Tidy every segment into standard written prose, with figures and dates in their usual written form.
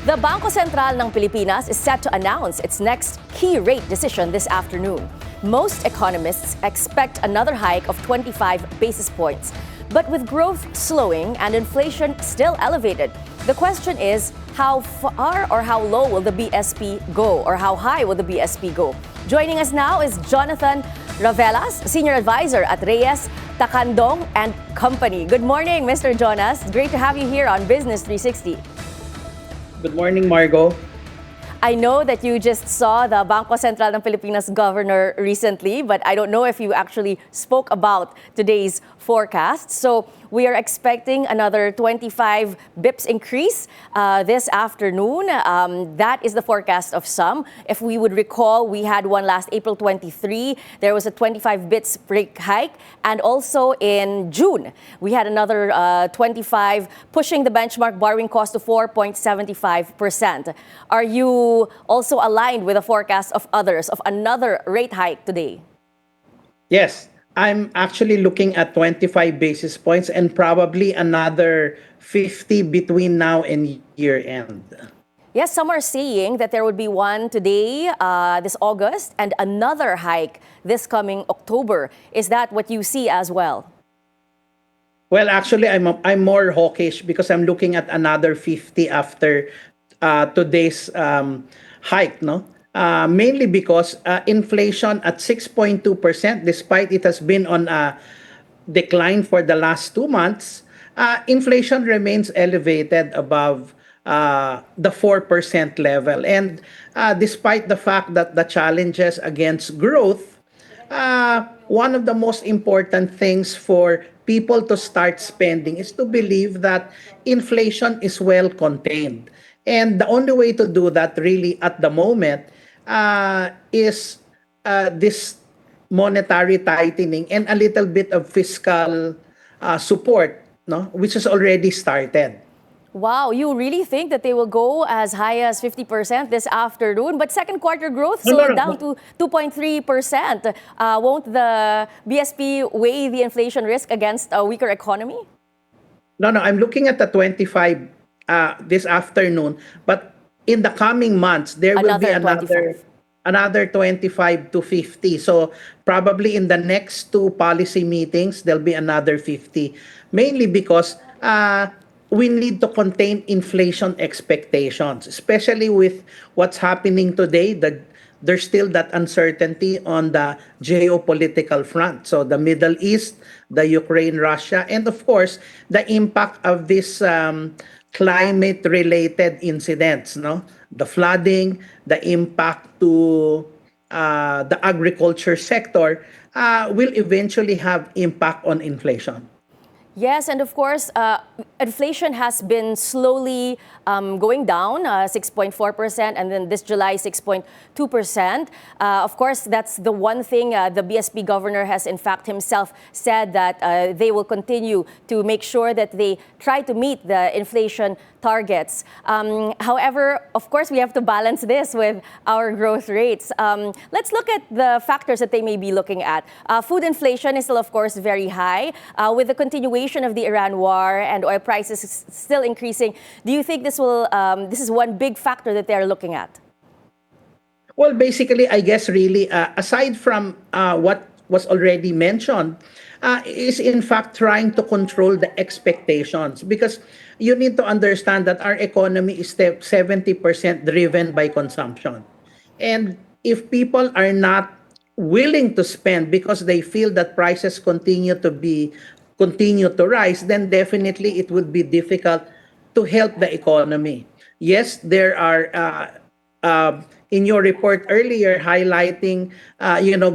The Bangko Sentral ng Pilipinas is set to announce its next key rate decision this afternoon. Most economists expect another hike of 25 basis points. But with growth slowing and inflation still elevated, the question is how far or how low will the BSP go, or how high will the BSP go? Joining us now is Jonathan Ravelas, Senior Advisor at Reyes, Takandong and Company. Good morning, Mr. Jonas. Great to have you here on Business 360. Good morning, Margo. I know that you just saw the Bangko Sentral ng Pilipinas governor recently, but I don't know if you actually spoke about today's forecast. So we are expecting another 25 bips increase this afternoon. That is the forecast of some. If we would recall, we had one last April 23. There was a 25 bips rate hike. And also in June, we had another 25, pushing the benchmark borrowing cost to 4.75%. Are you also aligned with the forecast of others of another rate hike today? Yes, I'm actually looking at 25 basis points and probably another 50 between now and year end. Yes, some are saying that there would be one today, this August, and another hike this coming October. Is that what you see as well? Well, actually, I'm more hawkish because I'm looking at another 50 after today's hike, no? Mainly because inflation at 6.2%, despite it has been on a decline for the last 2 months, inflation remains elevated above the 4% level. And despite the fact that the challenges against growth, one of the most important things for people to start spending is to believe that inflation is well contained. And the only way to do that really at the moment is this monetary tightening and a little bit of fiscal support, no, which has already started. Wow, you really think that they will go as high as 50% this afternoon? But second quarter growth slowed down to 2.3%. Won't the BSP weigh the inflation risk against a weaker economy? No, I'm looking at the 25 this afternoon, but in the coming months, there will be another 25 to 50. So probably in the next two policy meetings, there'll be another 50, mainly because we need to contain inflation expectations, especially with what's happening today. There's still that uncertainty on the geopolitical front. So the Middle East, the Ukraine, Russia, and of course, the impact of this climate-related incidents, no? The flooding, the impact to the agriculture sector will eventually have impact on inflation. Yes, and of course, inflation has been slowly going down, 6.4%, and then this July, 6.2%. Of course, that's the one thing the BSP governor has in fact himself said, that they will continue to make sure that they try to meet the inflation targets. However, of course, we have to balance this with our growth rates. Let's look at the factors that they may be looking at. Food inflation is still, of course, very high. With the continuation of the Iran war and oil prices still increasing, do you think this is one big factor that they're looking at? Well, basically, I guess really, aside from what was already mentioned, is in fact trying to control the expectations, because you need to understand that our economy is 70% driven by consumption. And if people are not willing to spend because they feel that prices continue to rise, then definitely it would be difficult to help the economy. Yes, there are in your report earlier highlighting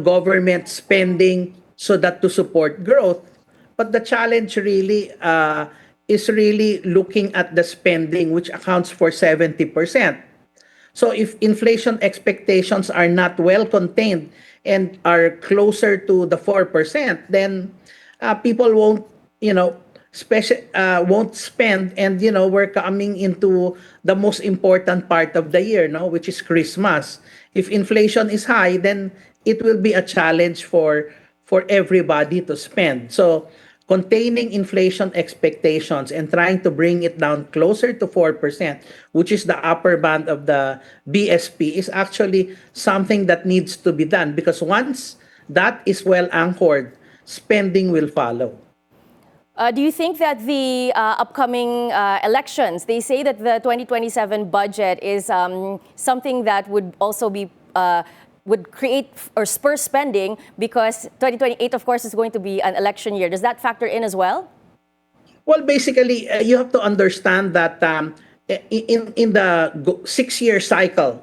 government spending so that to support growth, but the challenge really is really looking at the spending, which accounts for 70%. So if inflation expectations are not well contained and are closer to the 4%, then people won't won't spend, and we're coming into the most important part of the year, no, which is Christmas. If inflation is high, then it will be a challenge for everybody to spend. So containing inflation expectations and trying to bring it down closer to 4%, which is the upper band of the BSP, is actually something that needs to be done because once that is well anchored, spending will follow. Do you think that the upcoming elections, they say that the 2027 budget is something that would also be would create or spur spending because 2028, of course, is going to be an election year. Does that factor in as well? Well, basically, you have to understand that in the 6-year cycle,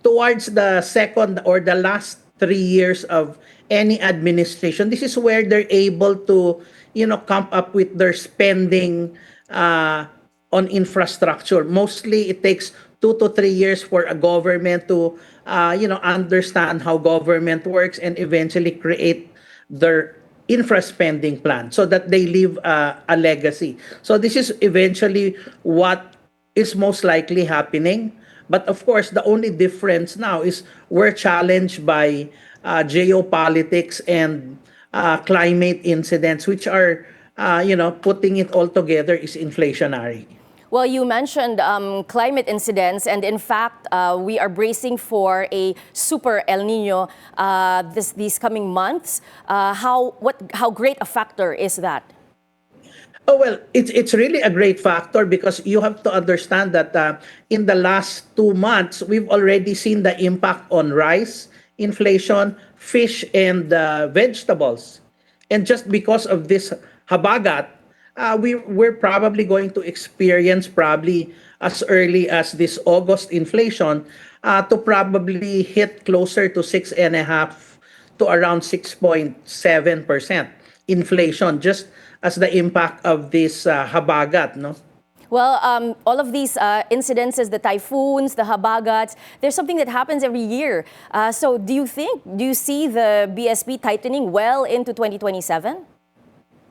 towards the second or the last 3 years of any administration, this is where they're able to, come up with their spending on infrastructure. Mostly, it takes 2 to 3 years for a government to, understand how government works and eventually create their infra spending plan so that they leave a legacy. So this is eventually what is most likely happening. But of course, the only difference now is we're challenged by geopolitics and climate incidents, which are, putting it all together is inflationary. Well, you mentioned climate incidents, and in fact, we are bracing for a super El Nino these coming months. How great a factor is that? Oh, well, it's really a great factor because you have to understand that in the last 2 months, we've already seen the impact on rice, inflation, fish, and vegetables. And just because of this habagat, we're probably going to experience probably as early as this August inflation to probably hit closer to 6.5 to around 6.7% inflation just as the impact of this habagat, no? Well, all of these incidences, the typhoons, the habagats, there's something that happens every year. So do you see the BSP tightening well into 2027?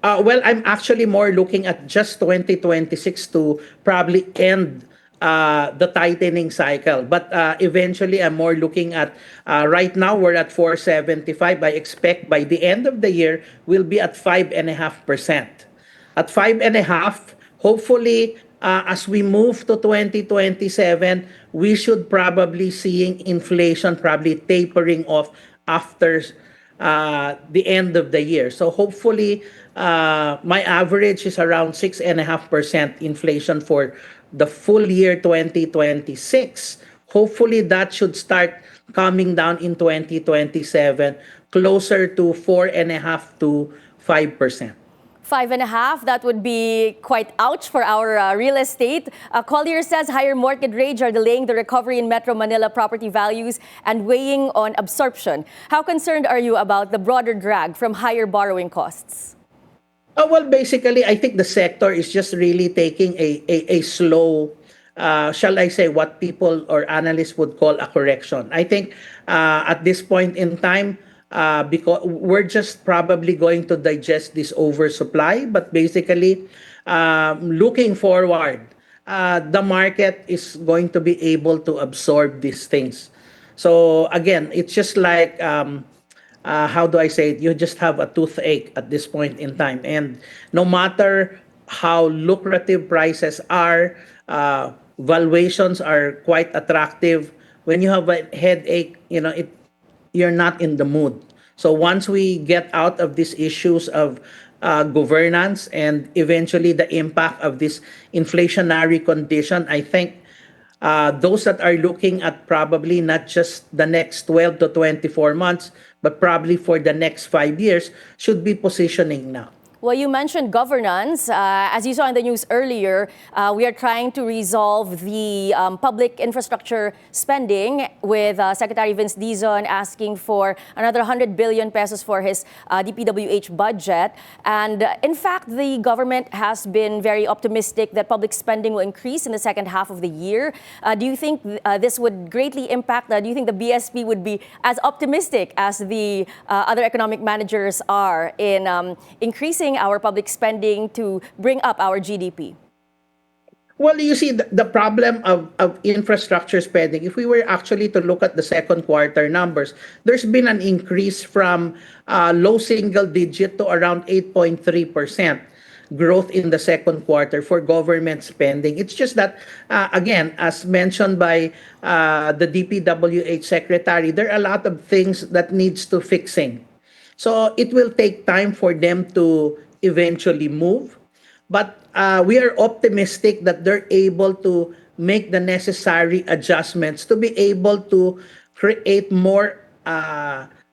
Well, I'm actually more looking at just 2026 to probably end the tightening cycle. But eventually, I'm more looking at right now, we're at 475. I expect by the end of the year, we'll be at 5.5%. At 5.5, hopefully, as we move to 2027, we should probably seeing inflation probably tapering off after the end of the year. So hopefully, my average is around 6.5% inflation for the full year 2026. Hopefully, that should start coming down in 2027, closer to 4.5 to 5%. 5.5, that would be quite ouch for our real estate. Collier says higher mortgage rates are delaying the recovery in Metro Manila property values and weighing on absorption. How concerned are you about the broader drag from higher borrowing costs? Well, basically, I think the sector is just really taking a slow, shall I say, what people or analysts would call a correction. I think at this point in time, because we're just probably going to digest this oversupply, but basically, looking forward, the market is going to be able to absorb these things. So again, it's just like how do I say it? You just have a toothache at this point in time. And no matter how lucrative prices are, valuations are quite attractive. When you have a headache, you're not in the mood. So once we get out of these issues of governance and eventually the impact of this inflationary condition, I think those that are looking at probably not just the next 12 to 24 months, but probably for the next 5 years, should be positioning now. Well, you mentioned governance. As you saw in the news earlier, we are trying to resolve the public infrastructure spending with Secretary Vince Dizon asking for another 100 billion pesos for his DPWH budget. And in fact, the government has been very optimistic that public spending will increase in the second half of the year. Do you think this would greatly impact? Do you think the BSP would be as optimistic as the other economic managers are in increasing our public spending to bring up our GDP? Well, you see, the problem of infrastructure spending, if we were actually to look at the second quarter numbers, there's been an increase from low single digit to around 8.3%. growth in the second quarter for government spending. It's just that, again, as mentioned by the DPWH secretary, there are a lot of things that needs to fixing. So it will take time for them to eventually move. But we are optimistic that they're able to make the necessary adjustments to be able to create more,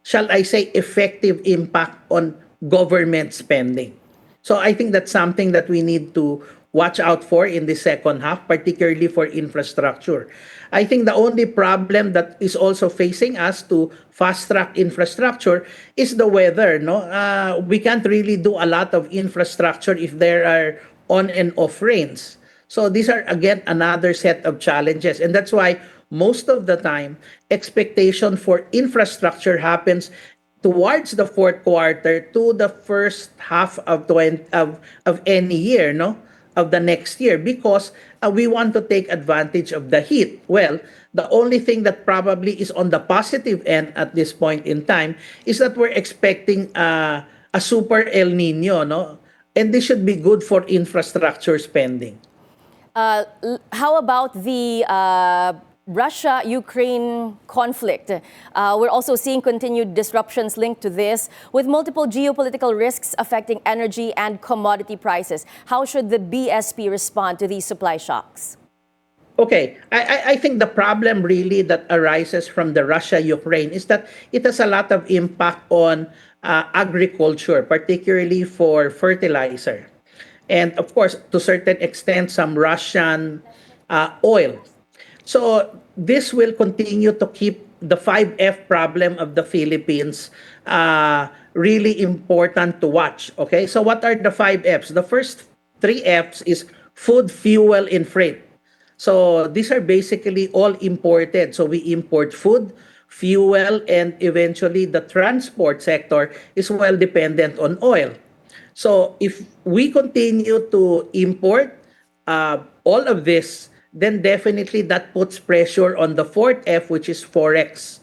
shall I say, effective impact on government spending. So I think that's something that we need to watch out for in the second half, particularly for infrastructure. I think the only problem that is also facing us to fast track infrastructure is the weather. No, we can't really do a lot of infrastructure if there are on and off rains. So these are again another set of challenges, and that's why most of the time expectation for infrastructure happens towards the fourth quarter to the first half of any year, no, of the next year, because we want to take advantage of the heat. Well, the only thing that probably is on the positive end at this point in time is that we're expecting a super El Nino, no, and this should be good for infrastructure spending. How about the Russia-Ukraine conflict? We're also seeing continued disruptions linked to this, with multiple geopolitical risks affecting energy and commodity prices. How should the BSP respond to these supply shocks? Okay, I think the problem really that arises from the Russia-Ukraine is that it has a lot of impact on agriculture, particularly for fertilizer. And of course, to a certain extent, some Russian oil. So this will continue to keep the 5F problem of the Philippines really important to watch. Okay, so what are the 5Fs? The first 3 Fs is food, fuel, and freight. So these are basically all imported. So we import food, fuel, and eventually the transport sector is well dependent on oil. So if we continue to import all of this, then definitely that puts pressure on the fourth F, which is Forex,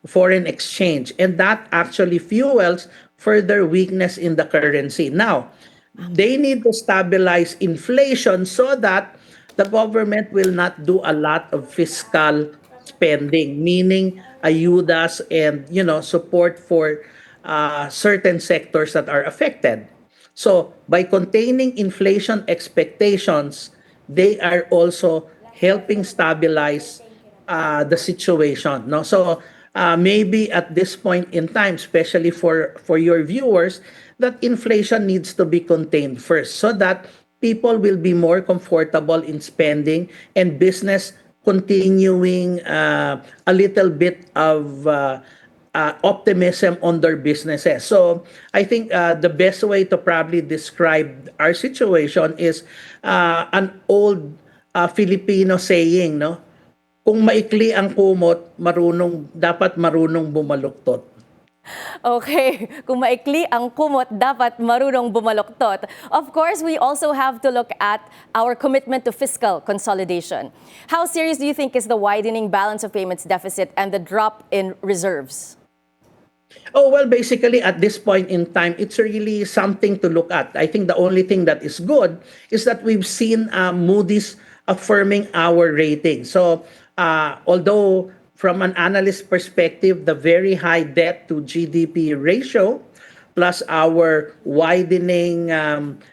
foreign exchange. And that actually fuels further weakness in the currency. Now, they need to stabilize inflation so that the government will not do a lot of fiscal spending, meaning ayudas and support for certain sectors that are affected. So by containing inflation expectations, they are also helping stabilize the situation. No, so maybe at this point in time, especially for your viewers, that inflation needs to be contained first, so that people will be more comfortable in spending and business continuing a little bit of optimism on their businesses. So I think the best way to probably describe our situation is an old Filipino saying, no? Kung maikli ang kumot, dapat marunong bumaluktot. Okay, kung maikli ang kumot, dapat marunong bumaluktot. Of course, we also have to look at our commitment to fiscal consolidation. How serious do you think is the widening balance of payments deficit and the drop in reserves? Oh, well, basically, at this point in time, it's really something to look at. I think the only thing that is good is that we've seen Moody's affirming our rating. So, although from an analyst perspective, the very high debt to GDP ratio plus our widening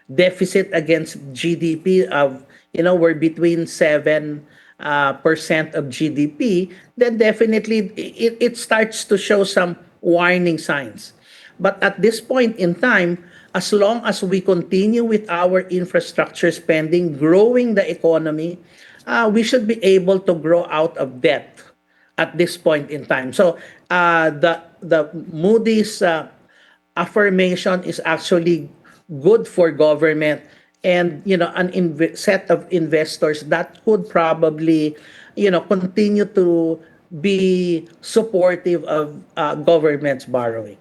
deficit against GDP of, we're between 7% of GDP, then definitely it starts to show some warning signs. But at this point in time, as long as we continue with our infrastructure spending, growing the economy, we should be able to grow out of debt at this point in time. So the Moody's affirmation is actually good for government and an set of investors that could probably continue to be supportive of government's borrowing.